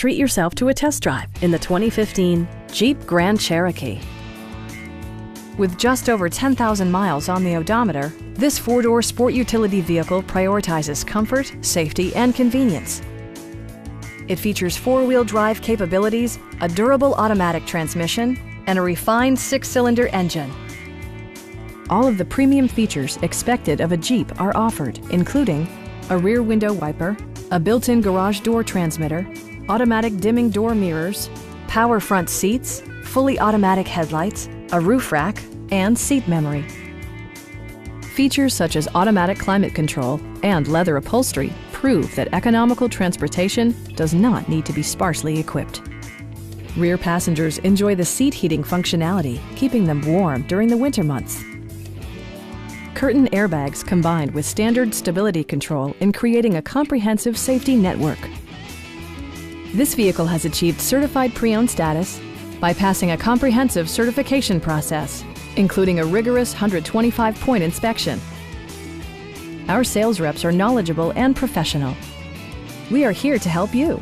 treat yourself to a test drive in the 2015 Jeep Grand Cherokee. With just over 10,000 miles on the odometer, this four-door sport utility vehicle prioritizes comfort, safety, and convenience. It features four-wheel drive capabilities, a durable automatic transmission, and a refined six-cylinder engine. All of the premium features expected of a Jeep are offered, including a rear window wiper, a built-in garage door transmitter, automatic dimming door mirrors, power front seats, fully automatic headlights, a roof rack, and seat memory. Features such as automatic climate control and leather upholstery prove that economical transportation does not need to be sparsely equipped. Rear passengers enjoy the seat heating functionality, keeping them warm during the winter months. Curtain airbags combined with standard stability control in creating a comprehensive safety network. This vehicle has achieved certified pre-owned status by passing a comprehensive certification process, including a rigorous 125-point inspection. Our sales reps are knowledgeable and professional. We are here to help you.